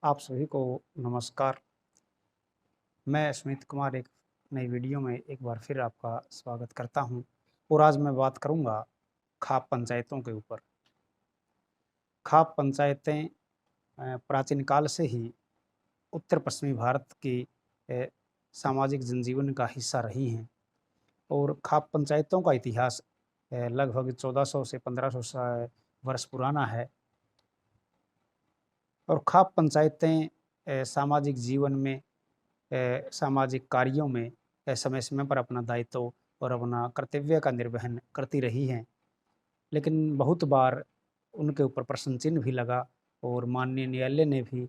आप सभी को नमस्कार। मैं स्मित कुमार एक नई वीडियो में एक बार फिर आपका स्वागत करता हूं और आज मैं बात करूंगा खाप पंचायतों के ऊपर। खाप पंचायतें प्राचीन काल से ही उत्तर पश्चिमी भारत की अ, सामाजिक जनजीवन का हिस्सा रही हैं और खाप पंचायतों का इतिहास लगभग 1400 से 1500 वर्ष पुराना है। और खाप पंचायतें सामाजिक जीवन में, सामाजिक कार्यों में समय समय पर अपना दायित्व और अपना कर्तव्य का निर्वहन करती रही हैं। लेकिन बहुत बार उनके ऊपर प्रश्न चिन्ह भी लगा और माननीय न्यायालय ने भी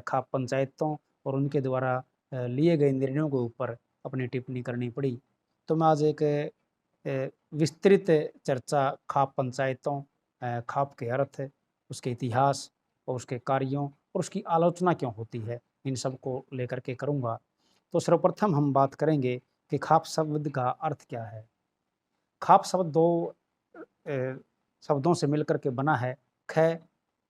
खाप पंचायतों और उनके द्वारा लिए गए निर्णयों के ऊपर अपनी टिप्पणी करनी पड़ी। तो मैं आज एक विस्तृत चर्चा खाप पंचायतों, खाप के अर्थ, उसके इतिहास और उसके कार्यों और उसकी आलोचना क्यों होती है, इन सब को लेकर के करूँगा। तो सर्वप्रथम हम बात करेंगे कि खाप शब्द का अर्थ क्या है। खाप शब्द दो अ, शब्दों से मिलकर के बना है, ख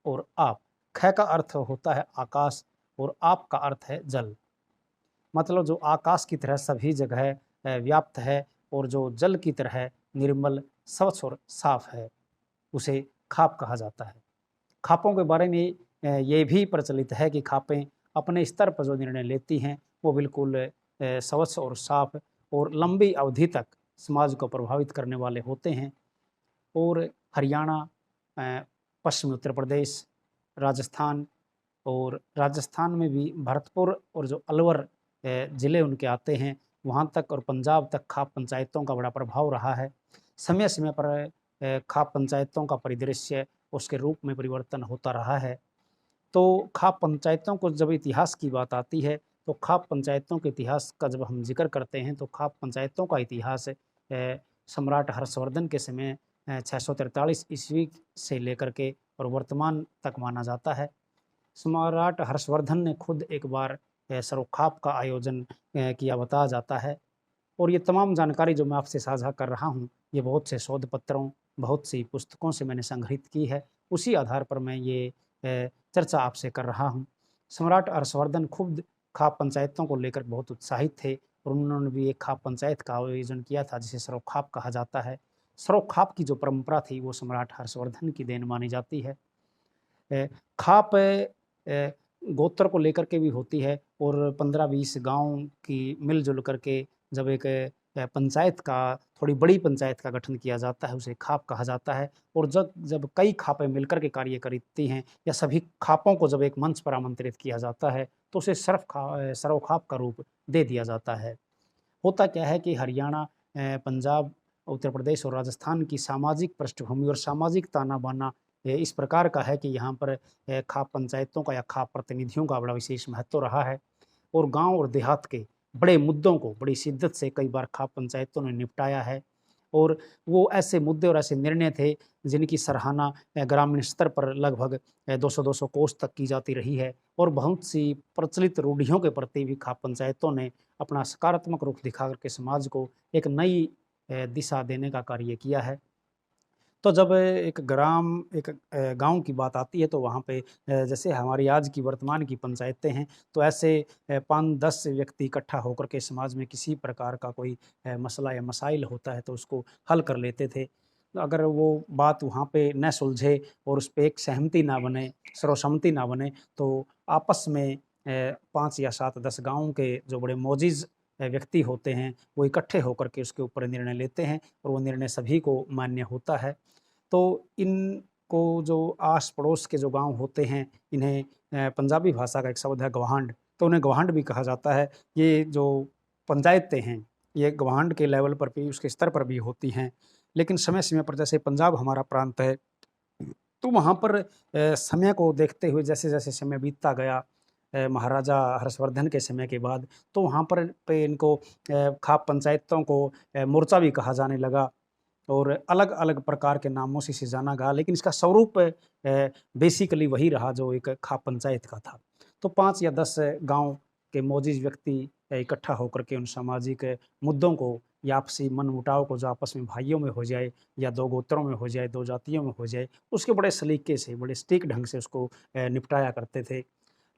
और आप। ख का अर्थ होता है आकाश और आप का अर्थ है जल। मतलब जो आकाश की तरह सभी जगह व्याप्त है और जो जल की तरह निर्मल, स्वच्छ और साफ है, उसे खाप कहा जाता है। खापों के बारे में ये भी प्रचलित है कि खापें अपने स्तर पर जो निर्णय लेती हैं वो बिल्कुल स्वच्छ और साफ और लंबी अवधि तक समाज को प्रभावित करने वाले होते हैं। और हरियाणा, पश्चिमी उत्तर प्रदेश, राजस्थान, और राजस्थान में भी भरतपुर और जो अलवर ज़िले उनके आते हैं, वहाँ तक और पंजाब तक खाप पंचायतों का बड़ा प्रभाव रहा है। समय समय पर खाप पंचायतों का परिदृश्य, उसके रूप में परिवर्तन होता रहा है। तो खाप पंचायतों को जब इतिहास की बात आती है, तो खाप पंचायतों के इतिहास का जब हम जिक्र करते हैं, तो खाप पंचायतों का इतिहास सम्राट हर्षवर्धन के समय 643 ईस्वी से लेकर के और वर्तमान तक माना जाता है। सम्राट हर्षवर्धन ने खुद एक बार सरोखाप का आयोजन किया बताया जाता है। और ये तमाम जानकारी जो मैं आपसे साझा कर रहा हूँ, ये बहुत से शोध पत्रों, बहुत सी पुस्तकों से मैंने संग्रहित की है। उसी आधार पर मैं ये चर्चा आपसे कर रहा हूँ। सम्राट हर्षवर्धन खुद खाप पंचायतों को लेकर बहुत उत्साहित थे और उन्होंने भी एक खाप पंचायत का आयोजन किया था जिसे सरोखाप कहा जाता है। सरोखाप की जो परंपरा थी वो सम्राट हर्षवर्धन की देन मानी जाती है। खाप गोत्र को लेकर के भी होती है और 15-20 गाँव की मिलजुल करके जब एक पंचायत का, थोड़ी बड़ी पंचायत का गठन किया जाता है, उसे खाप कहा जाता है। और जब जब कई खापें मिलकर के कार्य करती हैं या सभी खापों को जब एक मंच पर आमंत्रित किया जाता है, तो उसे सरोखाप का रूप दे दिया जाता है। होता क्या है कि हरियाणा, पंजाब, उत्तर प्रदेश और राजस्थान की सामाजिक पृष्ठभूमि और सामाजिक ताना-बाना इस प्रकार का है कि यहाँ पर खाप पंचायतों का या खाप प्रतिनिधियों का बड़ा विशेष महत्व रहा है। और गाँव और देहात के बड़े मुद्दों को बड़ी शिद्दत से कई बार खाप पंचायतों ने निपटाया है। और वो ऐसे मुद्दे और ऐसे निर्णय थे जिनकी सराहना ग्रामीण स्तर पर लगभग 200-200 कोस तक की जाती रही है। और बहुत सी प्रचलित रूढ़ियों के प्रति भी खाप पंचायतों ने अपना सकारात्मक रुख दिखा करके समाज को एक नई दिशा देने का कार्य किया है। तो जब एक गाँव की बात आती है, तो वहाँ पे जैसे हमारी आज की वर्तमान की पंचायतें हैं, तो ऐसे 5-10 व्यक्ति इकट्ठा होकर के समाज में किसी प्रकार का कोई मसला या मसाइल होता है तो उसको हल कर लेते थे। तो अगर वो बात वहाँ पे न सुलझे और उस पे एक सहमति ना बने, सर्वसम्मति ना बने, तो आपस में 5 या 7-10 गाँव के जो बड़े मोजिज़ व्यक्ति होते हैं, वो इकट्ठे होकर के उसके ऊपर निर्णय लेते हैं और वो निर्णय सभी को मान्य होता है। तो इनको जो आस-पड़ोस के जो गाँव होते हैं, इन्हें पंजाबी भाषा का एक शब्द है गवांड, तो उन्हें गवांड भी कहा जाता है। ये जो पंचायतें हैं, ये गवांड के लेवल पर भी, उसके स्तर पर भी होती हैं। लेकिन समय-समय पर, जैसे पंजाब हमारा प्रांत है, तो वहाँ पर समय को देखते हुए जैसे-जैसे समय बीतता गया, महाराजा हर्षवर्धन के समय के बाद, तो वहाँ पर इनको खाप पंचायतों को मोर्चा भी कहा जाने लगा और अलग-अलग प्रकार के नामों से इसे जाना गया, लेकिन इसका स्वरूप बेसिकली वही रहा जो एक खाप पंचायत का था। तो 5 या 10 गाँव के मोजिज़ व्यक्ति इकट्ठा होकर के उन सामाजिक मुद्दों को या आपसी मनमुटाव को, जो आपस में भाइयों में हो जाए या 2 गोत्रों में हो जाए, 2 जातियों में हो जाए, उसके बड़े सलीके से, बड़े सटीक ढंग से उसको निपटाया करते थे।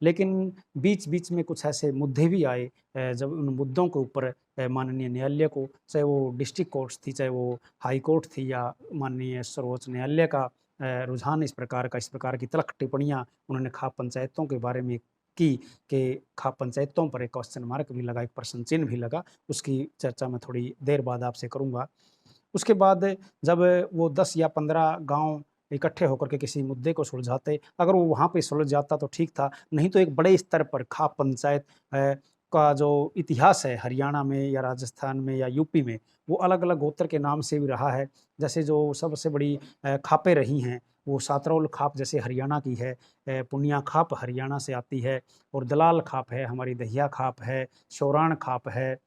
लेकिन बीच-बीच में कुछ ऐसे मुद्दे भी आए जब उन मुद्दों के ऊपर माननीय न्यायालय को, चाहे वो डिस्ट्रिक्ट कोर्ट्स थी, चाहे वो हाई कोर्ट थी या माननीय सर्वोच्च न्यायालय का रुझान इस प्रकार की तल्ख टिप्पणियाँ उन्होंने खाप पंचायतों के बारे में की कि खाप पंचायतों पर एक क्वेश्चन मार्क भी लगा, एक प्रश्न चिन्ह भी लगा। उसकी चर्चा मैं थोड़ी देर बाद आपसे करूँगा। उसके बाद जब वो 10 या 15 गाँव इकट्ठे होकर के किसी मुद्दे को सुलझाते, अगर वो वहाँ पे सुलझ जाता तो ठीक था, नहीं तो एक बड़े स्तर पर खाप पंचायत का जो इतिहास है हरियाणा में या राजस्थान में या यूपी में, वो अलग-अलग गोत्र के नाम से भी रहा है। जैसे जो सबसे बड़ी खापें रही हैं, वो सातरौल खाप जैसे हरियाणा की है, पुनिया खाप हरियाणा से आती है और दलाल खाप है, हमारी दहिया खाप है, शौराण खाप है,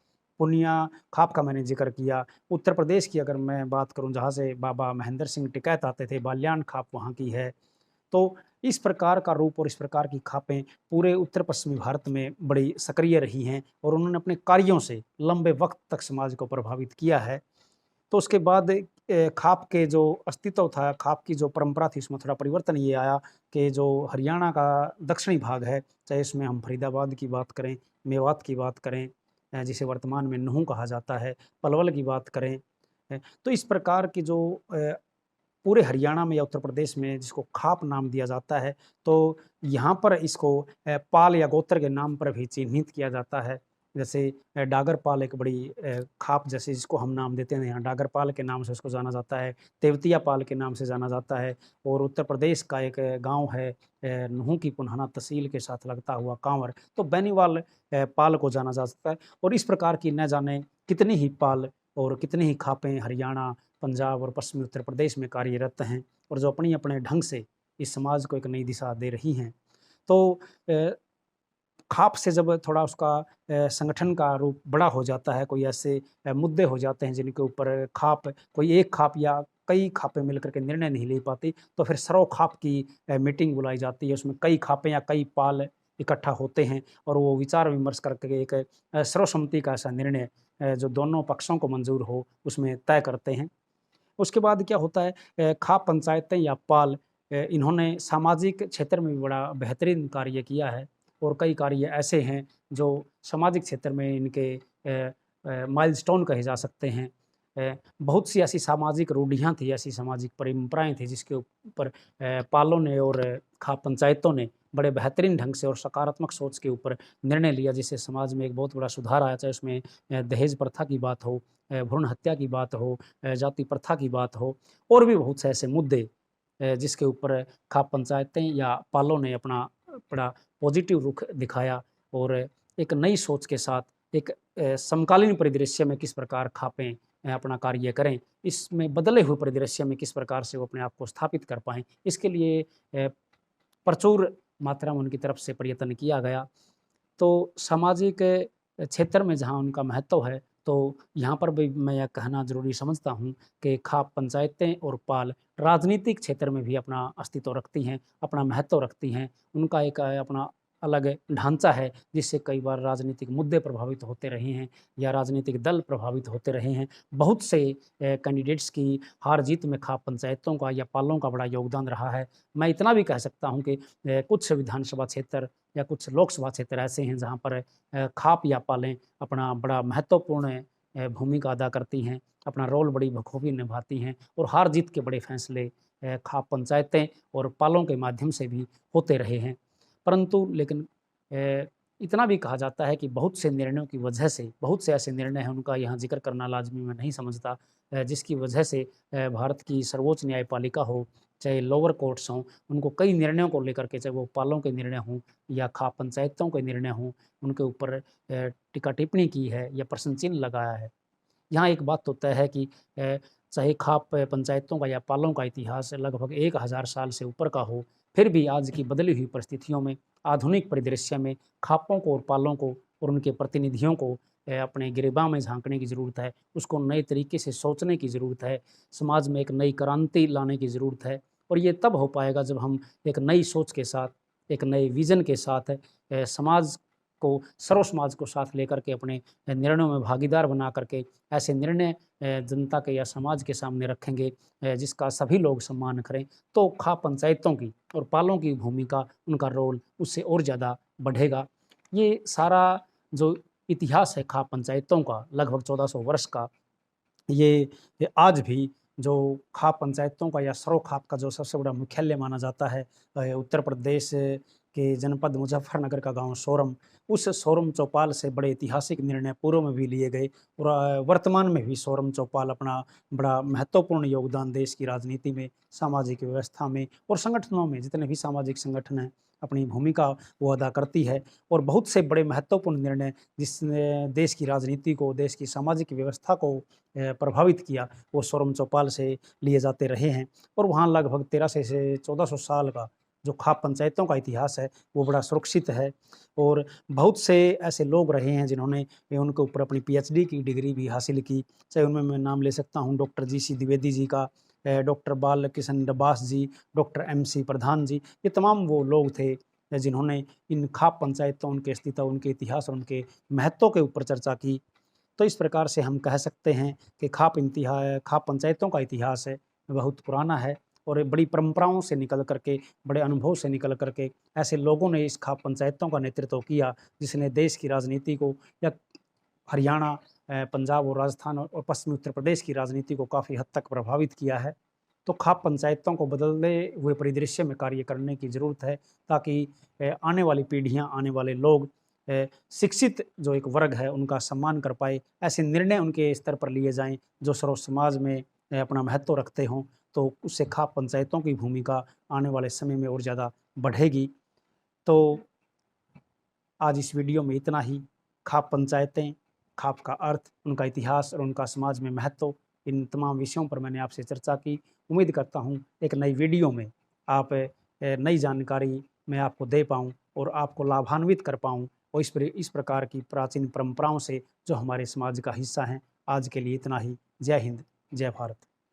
पुनिया खाप का मैंने ज़िक्र किया। उत्तर प्रदेश की अगर मैं बात करूँ जहाँ से बाबा महेंद्र सिंह टिकैत आते थे, बाल्यान खाप वहाँ की है। तो इस प्रकार का रूप और इस प्रकार की खापें पूरे उत्तर-पश्चिमी भारत में बड़ी सक्रिय रही हैं और उन्होंने अपने कार्यों से लंबे वक़्त तक समाज को प्रभावित किया है। तो उसके बाद खाप के जो अस्तित्व था, खाप की जो परंपरा थी, उसमें थोड़ा परिवर्तन ये आया कि जो हरियाणा का दक्षिणी भाग है, चाहे इसमें हम फरीदाबाद की बात करें, मेवात की बात करें, जिसे वर्तमान में नूंह कहा जाता है, पलवल की बात करें, तो इस प्रकार की जो पूरे हरियाणा में या उत्तर प्रदेश में जिसको खाप नाम दिया जाता है, तो यहाँ पर इसको पाल या गोत्र के नाम पर भी चिह्नित किया जाता है। जैसे डागर पाल एक बड़ी खाप जैसे जिसको हम नाम देते हैं, यहाँ डागर पाल के नाम से उसको जाना जाता है, तेवतिया पाल के नाम से जाना जाता है और उत्तर प्रदेश का एक गाँव है नूंह की पुन्हाना तहसील के साथ लगता हुआ कांवर, तो बेनीवाल पाल को जाना जा सकता है और इस प्रकार की न जाने कितनी ही पाल और कितनी ही खापें हरियाणा, पंजाब और पश्चिमी उत्तर प्रदेश में कार्यरत हैं और जो अपने-अपने ढंग से इस समाज को एक नई दिशा दे रही हैं। तो खाप से जब थोड़ा उसका संगठन का रूप बड़ा हो जाता है, कोई ऐसे मुद्दे हो जाते हैं जिनके ऊपर कोई एक खाप या कई खापें मिलकर के निर्णय नहीं ले पाती, तो फिर सर्व खाप की मीटिंग बुलाई जाती है। उसमें कई खापें या कई पाल इकट्ठा होते हैं और वो विचार-विमर्श करके एक सर्वसम्मति का ऐसा निर्णय जो दोनों पक्षों को मंज़ूर हो, उसमें तय करते हैं। उसके बाद क्या होता है खाप पंचायतें या पाल इन्होंने सामाजिक क्षेत्र में भी बड़ा बेहतरीन कार्य किया है और कई कार्य ऐसे हैं जो सामाजिक क्षेत्र में इनके माइलस्टोन कहे जा सकते हैं। बहुत सी ऐसी सामाजिक रूढ़ियाँ थी, ऐसी सामाजिक परंपराएँ थी जिसके ऊपर पालों ने और खाप पंचायतों ने बड़े बेहतरीन ढंग से और सकारात्मक सोच के ऊपर निर्णय लिया जिससे समाज में एक बहुत बड़ा सुधार आया, चाहे उसमें दहेज प्रथा की बात हो, भ्रूण हत्या की बात हो, जाति प्रथा की बात हो और भी बहुत से ऐसे मुद्दे जिसके ऊपर खाप पंचायतें या पालों ने अपना बड़ा पॉजिटिव रुख दिखाया और एक नई सोच के साथ एक समकालीन परिदृश्य में किस प्रकार खापें अपना कार्य करें, इसमें बदले हुए परिदृश्य में किस प्रकार से वो अपने आप को स्थापित कर पाएँ, इसके लिए प्रचुर मात्रा में उनकी तरफ से प्रयत्न किया गया। तो सामाजिक क्षेत्र में जहाँ उनका महत्व है, तो यहाँ पर भी मैं यह कहना ज़रूरी समझता हूँ कि खाप पंचायतें और पाल राजनीतिक क्षेत्र में भी अपना अस्तित्व रखती हैं, अपना महत्व रखती हैं। उनका एक अपना अलग ढाँचा है, जिससे कई बार राजनीतिक मुद्दे प्रभावित होते रहे हैं या राजनीतिक दल प्रभावित होते रहे हैं। बहुत से कैंडिडेट्स की हार-जीत में खाप पंचायतों का या पालों का बड़ा योगदान रहा है। मैं इतना भी कह सकता हूँ कि कुछ विधानसभा क्षेत्र या कुछ लोकसभा क्षेत्र ऐसे हैं जहाँ पर खाप या पालें अपना बड़ा महत्वपूर्ण भूमिका अदा करती हैं, अपना रोल बड़ी बखूबी निभाती हैं और हार-जीत के बड़े फैसले खाप पंचायतें और पालों के माध्यम से भी होते रहे हैं। परंतु लेकिन इतना भी कहा जाता है कि बहुत से निर्णयों की वजह से बहुत से ऐसे निर्णय हैं उनका यहाँ ज़िक्र करना लाज़मी मैं नहीं समझता जिसकी वजह से भारत की सर्वोच्च न्यायपालिका हो, चाहे लोअर कोर्ट्स हों, उनको कई निर्णयों को लेकर के चाहे वो पालों के निर्णय हों या खाप पंचायतों के निर्णय हों, उनके ऊपर टीका-टिप्पणी की है या प्रश्न चिन्ह लगाया है। यहाँ एक बात तो तय है कि चाहे खाप पंचायतों का या पालों का इतिहास लगभग 1000 साल से ऊपर का हो, फिर भी आज की बदली हुई परिस्थितियों में, आधुनिक परिदृश्य में खापों को और पालों को और उनके प्रतिनिधियों को अपने गिरेबान में झाँकने की ज़रूरत है। उसको नए तरीके से सोचने की ज़रूरत है। समाज में एक नई क्रांति लाने की ज़रूरत है और ये तब हो पाएगा जब हम एक नई सोच के साथ, एक नए विज़न के साथ समाज को, सर्व समाज को साथ लेकर के अपने निर्णयों में भागीदार बना करके ऐसे निर्णय जनता के या समाज के सामने रखेंगे जिसका सभी लोग सम्मान करें, तो खाप पंचायतों की और पालों की भूमिका, उनका रोल उससे और ज़्यादा बढ़ेगा। ये सारा जो इतिहास है खाप पंचायतों का लगभग 1400 वर्ष का, ये आज भी जो खाप पंचायतों का या सर्व खाप का जो सबसे बड़ा मुख्यालय माना जाता है उत्तर प्रदेश के जनपद मुजफ्फरनगर का गांव सोरम, उस सोरम चौपाल से बड़े ऐतिहासिक निर्णय पूर्व में भी लिए गए और वर्तमान में भी सोरम चौपाल अपना बड़ा महत्वपूर्ण योगदान देश की राजनीति में, सामाजिक व्यवस्था में और संगठनों में, जितने भी सामाजिक संगठन हैं, अपनी भूमिका वो अदा करती है। और बहुत से बड़े महत्वपूर्ण निर्णय जिसने देश की राजनीति को, देश की सामाजिक व्यवस्था को प्रभावित किया, वो सोरम चौपाल से लिए जाते रहे हैं। और वहाँ लगभग 1300 से 1400 साल का जो खाप पंचायतों का इतिहास है वो बड़ा सुरक्षित है। और बहुत से ऐसे लोग रहे हैं जिन्होंने उनके ऊपर अपनी पीएचडी की डिग्री भी हासिल की, चाहे उनमें मैं नाम ले सकता हूँ डॉक्टर जीसी द्विवेदी जी का, डॉक्टर बालकिशन डबास जी, डॉक्टर एमसी प्रधान जी। ये तमाम वो लोग थे जिन्होंने इन खाप पंचायतों, उनके अस्तित्व, उनके इतिहास और उनके महत्व के ऊपर चर्चा की। तो इस प्रकार से हम कह सकते हैं कि खाप पंचायतों का इतिहास है बहुत पुराना है और बड़ी परंपराओं से निकल करके, बड़े अनुभव से निकल करके ऐसे लोगों ने इस खाप पंचायतों का नेतृत्व किया जिसने देश की राजनीति को या हरियाणा, पंजाब और राजस्थान और पश्चिमी उत्तर प्रदेश की राजनीति को काफ़ी हद तक प्रभावित किया है। तो खाप पंचायतों को बदलते हुए परिदृश्य में कार्य करने की ज़रूरत है ताकि आने वाली पीढ़ियाँ, आने वाले लोग, शिक्षित जो एक वर्ग है उनका सम्मान कर पाए, ऐसे निर्णय उनके स्तर पर लिए जाएं जो सर्व समाज में अपना महत्व रखते हों। तो उससे खाप पंचायतों की भूमिका आने वाले समय में और ज़्यादा बढ़ेगी। तो आज इस वीडियो में इतना ही। खाप पंचायतें, खाप का अर्थ, उनका इतिहास और उनका समाज में महत्व, इन तमाम विषयों पर मैंने आपसे चर्चा की। उम्मीद करता हूँ एक नई वीडियो में आप नई जानकारी मैं आपको दे पाऊँ और आपको लाभान्वित कर पाऊँ और इस प्रकार की प्राचीन परंपराओं से जो हमारे समाज का हिस्सा हैं। आज के लिए इतना ही। जय हिंद, जय भारत।